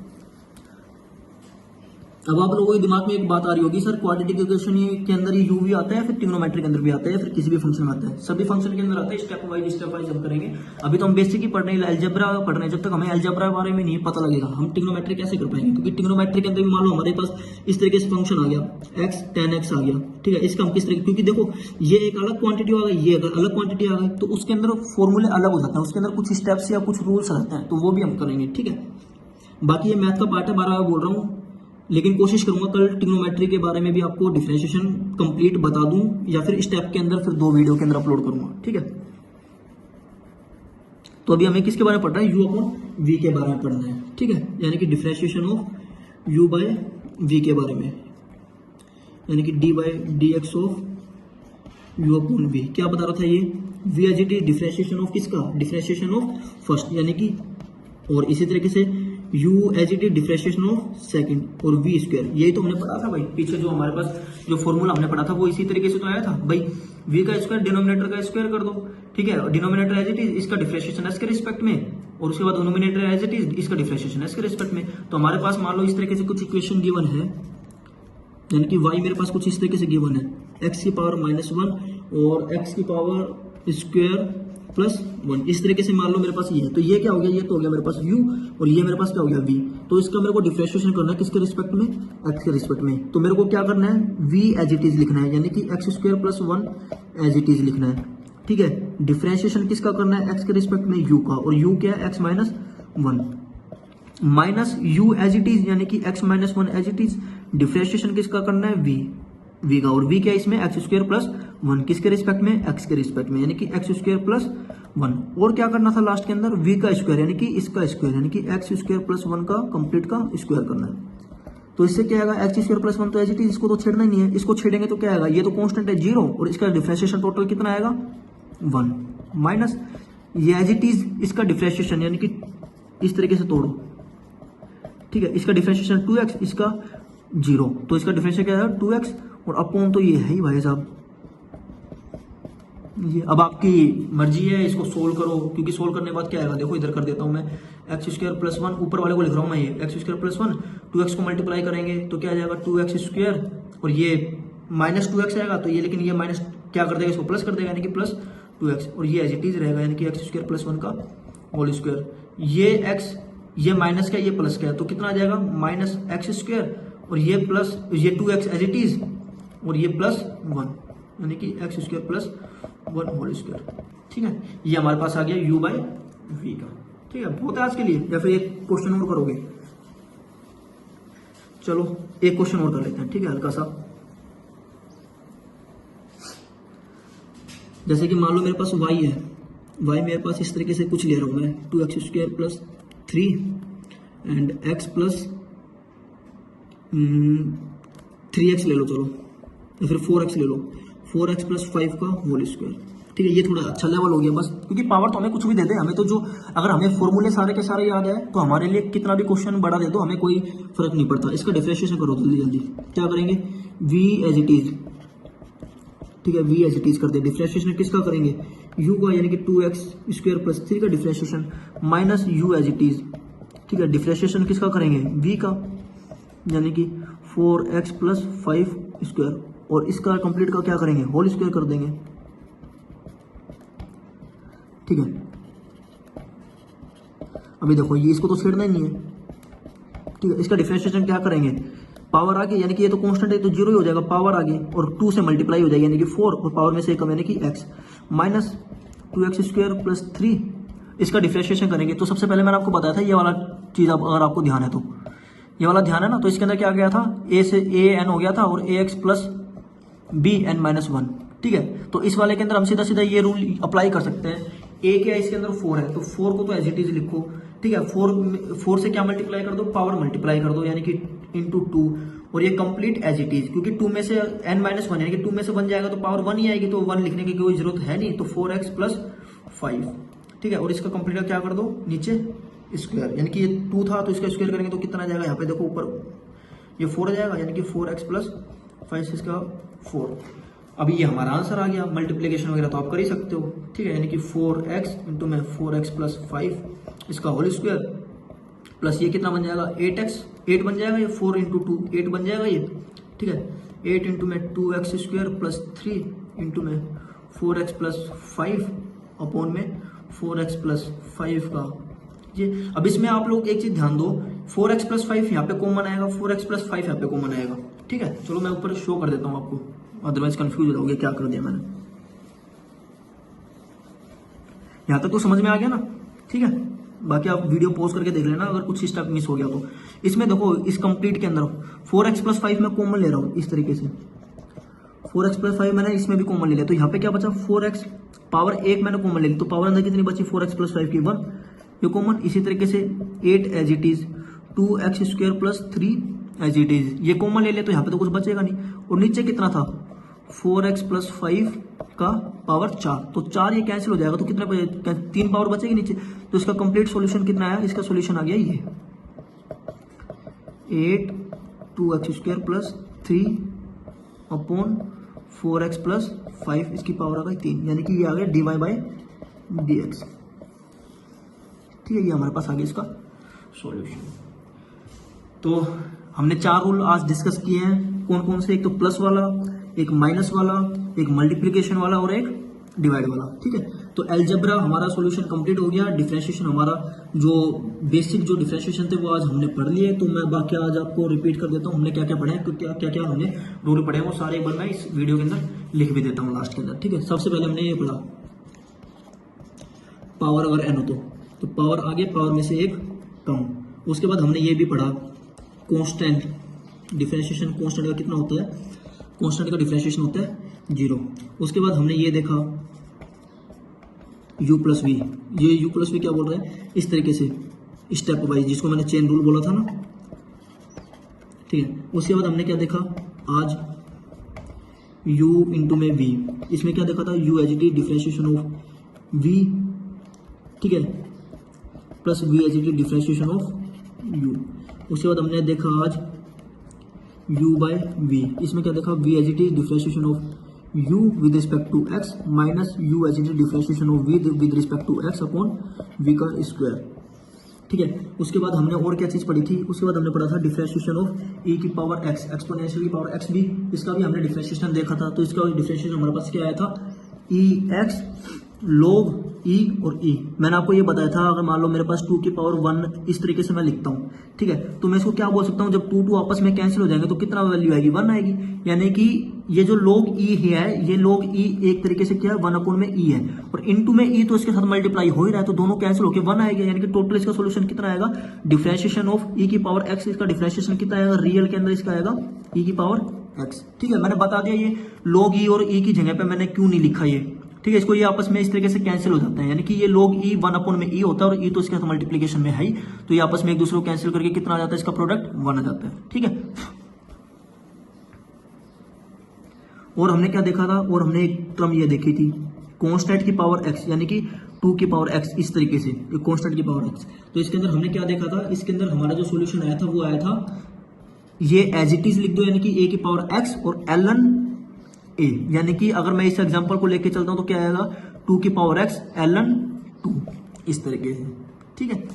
अब आप लोगों के दिमाग में एक बात आ रही होगी, सर क्वाड्रेटिक इक्वेशन के अंदर ये u भी आता है, फिर ट्रिग्नोमेट्री के अंदर भी आता है, फिर किसी भी फंक्शन में आता है, सभी फंक्शन के अंदर आता है, स्टेप वाइज हम करेंगे। अभी तो हम बेसिक ही पढ़ रहे हैं, अलजेब्रा पढ़ रहे हैं, जब तक हमें अलजेब्रा के बारे में नहीं पता लगेगा हम ट्रिग्नोमेट्री कैसे कर पाएंगे, क्योंकि ट्रिग्नोमेट्री के अंदर भी मान लो हमारे पास इस तरीके से फंक्शन आ गया x tan x आ गया, ठीक है, इसका हम किस तरीके, क्योंकि देखो ये एक अलग क्वांटिटी आ गई, ये अगर अलग क्वांटिटी आ गई तो उसके अंदर फॉर्मूले अलग हो जाते हैं, उसके अंदर कुछ स्टेप्स या कुछ रूल्स रहते हैं, तो वो भी हम करेंगे, ठीक है। बाकी ये मैथ का पार्ट है, बार-बार बोल रहा हूँ, लेकिन कोशिश करूंगा कल ट्रिग्नोमेट्री के बारे में भी आपको डिफरेंशिएशन कंप्लीट बता दूं, या फिर स्टेप के अंदर फिर 2 वीडियो के अंदर अपलोड करूंगा, ठीक है। तो अभी हमें किसके बारे में पढ़ना है, u अपॉन v के बारे में पढ़ना है, ठीक है, यानी कि differentiation of u by v के बारे में, यानी कि d by dx of u upon v। क्या बता रहा था ये, v as it is differentiation of किसका, डिफरेंशिएशन ऑफ फर्स्ट, यानी कि, और इसी तरीके से u as it is differentiation of second और v स्क्वायर, यही तो हमने पढ़ा था भाई पीछे, जो हमारे पास जो फॉर्मूला हमने पढ़ा था वो इसी तरीके से तो आया था भाई, v का स्क्वायर डिनोमिनेटर का स्क्वायर कर दो, ठीक है, डिनोमिनेटर एज इट इज, इसका डिफरेंशिएशन s के रिस्पेक्ट में, और उसके बाद डिनोमिनेटर एज इट इज, इसका डिफरेंशिएशन s के रिस्पेक्ट में। तो हमारे पास मान लो इस तरीके से कुछ इक्वेशन गिवन है, यानी कि y मेरे पास कुछ इस तरीके से गिवन है, x की पावर -1 और x की पावर स्क्वायर प्लस 1, इस तरीके से मान लो मेरे पास ये है, तो ये क्या हो गया, ये तो हो गया मेरे पास u, और ये मेरे पास क्या हो गया v, तो इसका मेरे को डिफरेंशिएशन करना है किसके रिस्पेक्ट में, x के रिस्पेक्ट में। तो मेरे को क्या करना है, v एज इट इज लिखना है, यानी कि x² plus 1 as it is लिखना है, ठीक है। डिफरेंशिएशन किसका करना है, x के रिस्पेक्ट में u का, और u क्या है x -1 minus u as it is, यानी कि x -1 as it is. Differentiation किसका करना है, v का, और v क्या है इसमें, x² प्लस 1 किसके रिस्पेक्ट में, x के रिस्पेक्ट में, यानी कि x² प्लस 1, और क्या करना था लास्ट के अंदर, v का स्क्वायर, यानी कि इसका स्क्वायर, यानी कि x² प्लस 1 का कंप्लीट का स्क्वायर करना है। तो इससे क्या आएगा, x² प्लस 1 तो एज इट इज, इसको तो छेड़ना ही नहीं है, इसको छेड़ेंगे तो क्या आएगा, ये तो कांस्टेंट है 0, और इसका डिफरेंशिएशन टोटल कितना आएगा 1, माइनस ये एज इट इज, इसका डिफरेंशिएशन, यानी कि इस तरीके से तोड़ो, ठीक है, इसका डिफरेंशिएशन 2x, इसका 0, तो इसका डिफरेंशिएशन क्या है 2x, और अपॉन तो ये है ही भाई साहब, ये अब आपकी मर्जी है, इसको सोल्व करो, क्योंकि सोल्व करने के बाद क्या आएगा, देखो इधर कर देता हूं मैं, x² प्लस 1, ऊपर वाले को लिख रहा हूं मैं, ये x² प्लस 1, 2x को मल्टीप्लाई करेंगे तो क्या आ जाएगा 2x², और ये -2x आएगा, तो ये, लेकिन ये माइनस क्या कर देगा, इसको प्लस कर देगा, यानी कि प्लस 2x, और ये एज इट इज रहेगा, यानी कि x² प्लस 1 का होल स्क्वायर, ये x, ये माइनस का, ये प्लस का, तो कितना आ जाएगा -x², और ये प्लस, ये 2x एज इट इज, और ये प्लस 1, यानी कि x² प्लस 1 होल स्क्वायर, ठीक है। ये हमारे पास आ गया u बाय v का, ठीक है। बहुत है आज के लिए, या फिर एक क्वेश्चन और करोगे, चलो एक क्वेश्चन और कर लेते हैं, ठीक है, हल्का सा। जैसे कि मान लो मेरे पास y है, y मेरे पास इस तरीके से कुछ ले रहा हूं मैं, 2x² plus 3 and x plus 3x ले लो, चलो, या फिर 4x ले लो, 4x प्लस 5 का होल स्क्वायर, ठीक है। ये थोड़ा अच्छा लेवल हो गया बस, क्योंकि पावर तो हमें कुछ भी दे दे, हमें तो जो, अगर हमें फॉर्मूले सारे के सारे याद है तो हमारे लिए कितना भी क्वेश्चन बड़ा दे दो हमें कोई फर्क नहीं पड़ता। इसका डिफरेंशिएशन करो जल्दी जल्दी, क्या करेंगे, v एज इट इज, ठीक है, v एज इट इज कर दे। डिफरेंशिएशन किसका करेंगे, u का, यानी कि 2x² प्लस 3 का differentiation minus u as it is, ठीक है। डिफरेंशिएशन किसका करेंगे, v का, यानी कि 4x प्लस 5 स्क्वायर, और इसका कंप्लीट का क्या करेंगे, होल स्क्वायर कर देंगे, ठीक है। अभी देखो ये इसको तो छेड़ना ही नहीं है, ठीक है। इसका डिफरेंशिएशन क्या करेंगे, पावर आगे, यानी कि ये तो कांस्टेंट है तो जीरो ही हो जाएगा, पावर आगे और 2 से मल्टीप्लाई हो जाएगी यानी कि 4 और पावर में से कम यानी कि x माइनस 2x² प्लस 3। इसका डिफरेंशिएशन करेंगे तो सबसे पहले मैंने आपको बताया था ये वाला चीज़, अगर आपको ध्यान है तो ये वाला ध्यान है ना, तो इसके अंदर क्या गया था, a से a n हो गया था और ax plus b n minus 1। ठीक है, तो इस वाले के अंदर हम सीधा सीधा ये रूल अप्लाई कर सकते हैं। a क्या है इसके अंदर 4 है तो 4 को तो एज इट इज लिखो। ठीक है, 4 से क्या मल्टीप्लाई कर दो, पावर मल्टीप्लाई कर दो यानी कि इंटू 2 और ये कंप्लीट एज इट इज, क्योंकि 2 में से n माइनस 1 यानी कि 2 में से 1 जाएगा तो पावर 1 ही आएगी, तो 1 लिखने की कोई जरूरत है नहीं, तो 4x प्लस 5। ठीक है, और इसका कंप्लीट क्या कर दो नीचे स्क्वायर, यानी कि ये 2 था तो इसका स्क्वायर करेंगे तो कितना जाएगा, यहाँ पे देखो ऊपर ये 4 आ जाएगा यानी कि 4x प्लस 5 इसका 4। अभी ये हमारा आंसर आ गया। मल्टीप्लीकेशन वगैरह तो आप कर ही सकते हो। ठीक है, यानी कि 4x इंटू में 4x प्लस 5 इसका होल स्क्वायर प्लस ये कितना बन जाएगा 8x, 8 बन जाएगा ये, 4 इंटू 2 8 बन जाएगा ये। ठीक है, 8 इंटू में 2x स्क्वायर प्लस 3 इंटू में 4x प्लस 5 अपॉन में 4x प्लस 5 का ये। अब इसमें आप लोग एक चीज ध्यान दो, 4x प्लस 5 यहाँ पे कॉमन आएगा, 4x प्लस 5 यहाँ पे कॉमन आएगा। ठीक है, चलो मैं ऊपर शो कर देता हूँ आपको, अदरवाइज कंफ्यूज हो जाओगे क्या कर दिया मैंने। यहां तक तो समझ में आ गया ना। ठीक है, बाकी आप वीडियो पॉज करके देख लेना अगर कुछ स्टेप मिस हो गया तो। इसमें देखो इस कंप्लीट के अंदर 4x प्लस 5 मैं कॉमन ले रहा हूं इस तरीके से, 4x प्लस 5 मैंने इसमें भी कॉमन ले लिया, तो यहाँ पे क्या बचा 4x, पावर 1 मैंने कॉमन ले ली तो पावर अंदर कितनी बची 4x प्लस 5 की 1, ये कॉमन। इसी तरीके से 8 as it is, 2x square plus 3 as it is, ये कॉमन ले लिया तो यहाँ पे तो कुछ बचेगा नहीं। और नीचे कितना था 4x प्लस 5 का पावर 4, तो 4 ये कैंसिल हो जाएगा तो कितना 3 पावर बचेगी नीचे, तो इसका कंप्लीट सॉल्यूशन कितना आया, इसका सॉल्यूशन आ गया ये 8 2x square plus 3 upon 4x plus 5 इसकी पावर आ गई 3, यानी कि ये आ गया dy बाई dx। ठीक है, ये हमारे पास आ गया इसका सॉल्यूशन। तो हमने 4 रूल आज डिस्कस किए हैं, कौन कौन से, एक तो प्लस वाला, एक माइनस वाला, एक मल्टीप्लिकेशन वाला और एक डिवाइड वाला। ठीक है, तो अलजेब्रा हमारा सॉल्यूशन कंप्लीट हो गया। डिफरेंशिएशन हमारा जो बेसिक जो डिफरेंशिएशन थे वो आज हमने पढ़ लिए, तो मैं बाकी आज आपको रिपीट कर देता हूँ हमने क्या क्या पढ़े हैं, क्या क्या हमने रूल पढ़े हैं, वो सारे एक बार मैं इस वीडियो के अंदर लिख भी देता हूँ लास्ट के अंदर। ठीक है, सबसे पहले हमने ये पढ़ा पावर अगर n हो तो पावर आगे, पावर में से एक कम। उसके बाद हमने ये भी पढ़ा कांस्टेंट डिफरेंशिएशन, कांस्टेंट का कितना होता है, कांस्टेंट का डिफरेंशिएशन होता है 0। उसके बाद हमने ये देखा u प्लस वी, ये u प्लस वी क्या बोल रहा है इस तरीके से स्टेप वाइज, जिसको मैंने चेन रूल बोला था ना। ठीक है, उसके बाद हमने क्या देखा आज u इंटू में v, इसमें क्या देखा था u as it is differentiation of v, ठीक है, plus v as it is differentiation of u। उसके बाद हमने देखा आज u बाय v, इसमें क्या देखा v as it is differentiation of u with respect to x minus u as it is differentiation of v with respect to x upon v का square. ठीक है, उसके बाद हमने और क्या चीज पढ़ी थी, उसके बाद हमने पढ़ा था डिफरेंशिएशन ऑफ e की पावर x, एक्सपोनेंशियल की पावर x भी, इसका भी हमने डिफरेंशिएशन देखा था। तो इसका डिफरेंशिएशन हमारे पास क्या आया था ex log e और e। मैंने आपको ये बताया था अगर मान लो मेरे पास 2 की पावर 1 इस तरीके से मैं लिखता हूँ, ठीक है, तो मैं इसको क्या बोल सकता हूँ, जब 2 आपस में कैंसिल हो जाएंगे तो कितना वैल्यू आएगी 1 आएगी, यानी कि ये जो log e है, ये log e एक तरीके से क्या है 1 अपॉन में e है, और इनटू में e तो इसके साथ मल्टीप्लाई हो ही रहा है, तो दोनों कैंसिल होकर 1 आएगा, यानी कि टोटल इसका सोल्यूशन कितना आएगा डिफरेंशिएशन ऑफ e की पावर x, इसका डिफरेंशिएशन कितना आएगा रियल के अंदर इसका आएगा e की पावर x। ठीक है, मैंने बता दिया ये log e और e की जगह पे मैंने क्यों नहीं लिखा ये। ठीक है, इसको ये आपस में इस तरीके से कैंसिल हो जाते हैं, यानी कि ये log e 1 अपॉन में e होता है और e तो इसके साथ मल्टीप्लिकेशन में है ही, तो ये आपस में एक दूसरे को कैंसिल करके कितना आ जाता है इसका प्रोडक्ट 1 आ जाता है। ठीक है, और हमने क्या देखा था, और हमने एक टर्म ये देखी थी कांस्टेंट की पावर x, यानी कि 2 की पावर x इस तरीके से कांस्टेंट की पावर x। तो इसके अंदर हमने क्या देखा था, इसके अंदर हमारा जो सोल्यूशन आया था वो आया था ये एज इट इज लिख दो, यानी कि a की पावर x और ln a, यानी कि अगर मैं इस एग्जांपल को लेके चलता हूं तो क्या आएगा 2 की पावर x ln 2 इस तरीके से। ठीक है,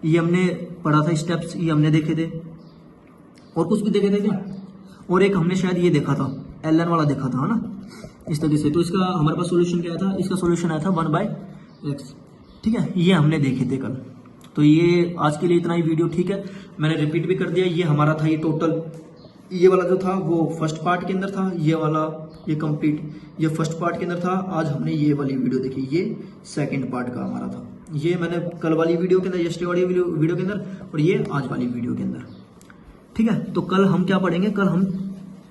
ये हमने पढ़ा था स्टेप्स, ये हमने देखे थे, और कुछ भी देखे थे क्या, और एक हमने शायद ये देखा था ln वाला देखा था ना इस तरीके से। तो इसका हमारे पास सॉल्यूशन क्या था, इसका सॉल्यूशन आया था 1/x। ठीक है, ये हमने देखे थे कल। तो ये आज के लिए इतना ही वीडियो। ठीक है, मैंने रिपीट भी कर दिया, ये हमारा था ये टोटल ये वाला जो था वो फर्स्ट पार्ट के अंदर था, ये वाला ये कंप्लीट ये फर्स्ट पार्ट के अंदर था। आज हमने ये वाली वीडियो देखी, ये सेकंड पार्ट का हमारा था। ये मैंने कल वाली वीडियो के अंदर, यस्टरडे वाली वीडियो के अंदर, और ये आज वाली वीडियो के अंदर। ठीक है, तो कल हम क्या पढ़ेंगे, कल हम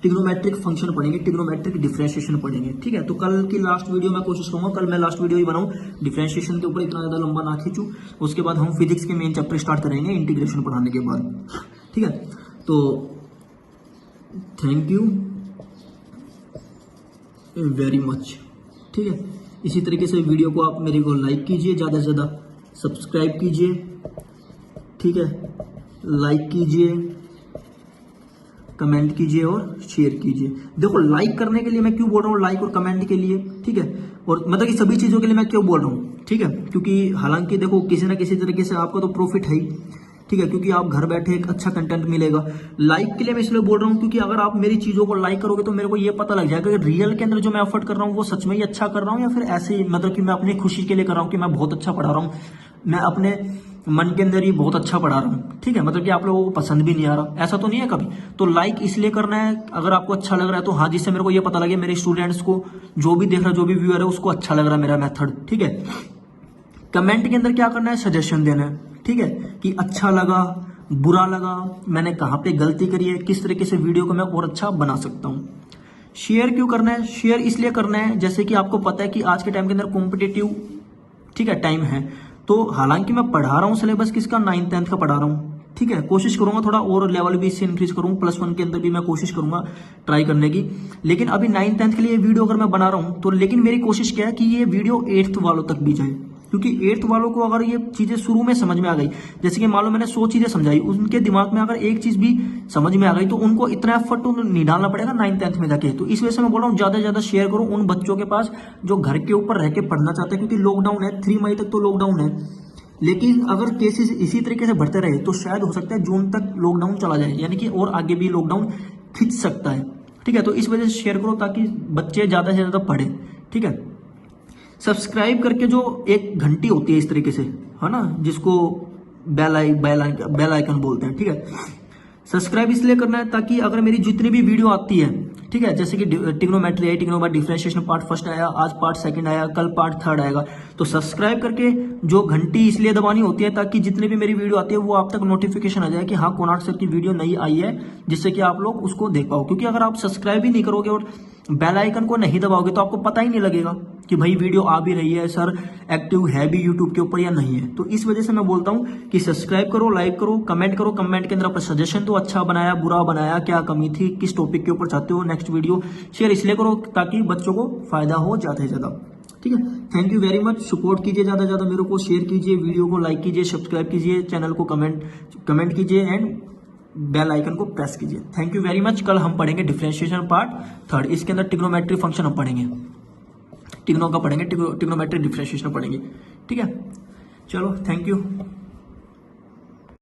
ट्रिग्नोमेट्रिक फंक्शन पढ़ेंगे, ट्रिग्नोमेट्रिक डिफरेंशिएशन पढ़ेंगे। ठीक है, तो कल की लास्ट वीडियो मैं कोशिश करूंगा, कल मैं लास्ट वीडियो ही बनाऊं, डिफरेंशिएशन के ऊपर इतना ज्यादा लंबा ना खींचूं। उसके बाद हम फिजिक्स के मेन चैप्टर स्टार्ट करेंगे इंटीग्रेशन पढ़ाने के बाद। ठीक है, तो थैंक यू वेरी मच। ठीक है, इसी तरीके से वीडियो को आप मेरे को लाइक कीजिए, ज़्यादा से ज़्यादा सब्सक्राइब कीजिए। ठीक है, लाइक कीजिए, कमेंट कीजिए और शेयर कीजिए। देखो लाइक करने के लिए मैं क्यों बोल रहा हूँ, लाइक और कमेंट के लिए। ठीक है, और मतलब कि सभी चीज़ों के लिए मैं क्यों बोल रहा हूँ। ठीक है, क्योंकि हालांकि देखो किसी ना किसी तरीके से आपको तो प्रॉफिट है ही। ठीक है, क्योंकि आप घर बैठे एक अच्छा कंटेंट मिलेगा। लाइक के लिए मैं इसलिए बोल रहा हूँ क्योंकि अगर आप मेरी चीज़ों को लाइक करोगे तो मेरे को ये पता लग जाएगा कि रियल के अंदर जो मैं एफर्ट कर रहा हूँ वो सच में ही अच्छा कर रहा हूँ, या फिर ऐसे ही मतलब कि मैं अपनी खुशी के लिए कर रहा हूँ कि मैं बहुत अच्छा पढ़ा रहा हूँ, मैं अपने मन के अंदर ही बहुत अच्छा पढ़ा रहा हूँ। ठीक है, मतलब कि आप लोगों को पसंद भी नहीं आ रहा, ऐसा तो नहीं है कभी। तो लाइक इसलिए करना है अगर आपको अच्छा लग रहा है तो, हाँ, जिससे मेरे को ये पता लगे मेरे स्टूडेंट्स को, जो भी देख रहा है, जो भी व्यूअर है, उसको अच्छा लग रहा है मेरा मेथड। ठीक है, कमेंट के अंदर क्या करना है, सजेशन देना है। ठीक है, कि अच्छा लगा, बुरा लगा, मैंने कहाँ पे गलती करी है, किस तरीके से वीडियो को मैं और अच्छा बना सकता हूँ। शेयर क्यों करना है, शेयर इसलिए करना है जैसे कि आपको पता है कि आज के टाइम के अंदर कॉम्पिटिटिव, ठीक है, टाइम है। तो हालांकि मैं पढ़ा रहा हूँ सिलेबस किसका, 9th 10th का पढ़ा रहा हूँ। ठीक है, कोशिश करूंगा थोड़ा और लेवल भी इससे इंक्रीज करूँ, +1 के अंदर भी मैं कोशिश करूंगा ट्राई करने की। लेकिन अभी 9th 10th के लिए वीडियो अगर मैं बना रहा हूँ तो, लेकिन मेरी कोशिश क्या है कि ये वीडियो 8th वालों तक भी जाए, क्योंकि 8th वालों को अगर ये चीजें शुरू में समझ में आ गई, जैसे कि मान लो मैंने 100 चीजें समझाई, उनके दिमाग में अगर एक चीज भी समझ में आ गई तो उनको इतना एफर्ट तो नहीं डालना पड़ेगा 9th 10th में जाके। तो इस वजह से मैं बोल रहा हूँ ज्यादा से ज्यादा शेयर करो उन बच्चों के पास जो घर के ऊपर रह के पढ़ना चाहते हैं, क्योंकि लॉकडाउन है, 3 मई तक तो लॉकडाउन है। लेकिन अगर केसेस इसी तरीके से बढ़ते रहे तो शायद हो सकता है जून तक लॉकडाउन चला जाए, यानी कि और आगे भी लॉकडाउन खिंच सकता है। ठीक है, तो इस वजह से शेयर करो ताकि बच्चे ज्यादा से ज्यादा पढ़े। ठीक है, सब्सक्राइब करके जो एक घंटी होती है इस तरीके से, है ना, जिसको बेल आइकन बोलते हैं। ठीक है, सब्सक्राइब इसलिए करना है ताकि अगर मेरी जितनी भी वीडियो आती है, ठीक है, जैसे कि ट्रिग्नोमेट्री आई, ट्रिग्नोमेट्री डिफरेंशिएशन पार्ट फर्स्ट आया, आज पार्ट सेकंड आया, कल पार्ट थर्ड आएगा, तो सब्सक्राइब करके जो घंटी इसलिए दबानी होती है ताकि जितनी भी मेरी वीडियो आती है वो आप तक नोटिफिकेशन आ जाए कि हाँ कोणार्क सर की वीडियो नई आई है, जिससे कि आप लोग उसको देख पाओ। क्योंकि अगर आप सब्सक्राइब ही नहीं करोगे और बेल आइकन को नहीं दबाओगे तो आपको पता ही नहीं लगेगा कि भाई वीडियो आ भी रही है, सर एक्टिव है भी यूट्यूब के ऊपर या नहीं है। तो इस वजह से मैं बोलता हूँ कि सब्सक्राइब करो, लाइक करो, कमेंट करो, कमेंट के अंदर अपना सजेशन दो, अच्छा बनाया, बुरा बनाया, क्या कमी थी, किस टॉपिक के ऊपर चाहते हो नेक्स्ट वीडियो, शेयर इसलिए करो ताकि बच्चों को फायदा हो ज्यादा से ज्यादा। ठीक है, thank you very much, support कीजिए ज़्यादा से ज़्यादा मेरे को, शेयर कीजिए, वीडियो को लाइक कीजिए, सब्सक्राइब कीजिए, चैनल को कमेंट कीजिए एंड बेल आइकन को प्रेस कीजिए। Thank you very much. कल हम पढ़ेंगे डिफरेंशिएशन पार्ट थर्ड, इसके अंदर ट्रिग्नोमेट्री फंक्शन हम पढ़ेंगे, ट्रिग्नो का पढ़ेंगे, ट्रिग्नोमेट्री डिफरेंशिएशन पढ़ेंगे। ठीक है, चलो थैंक यू।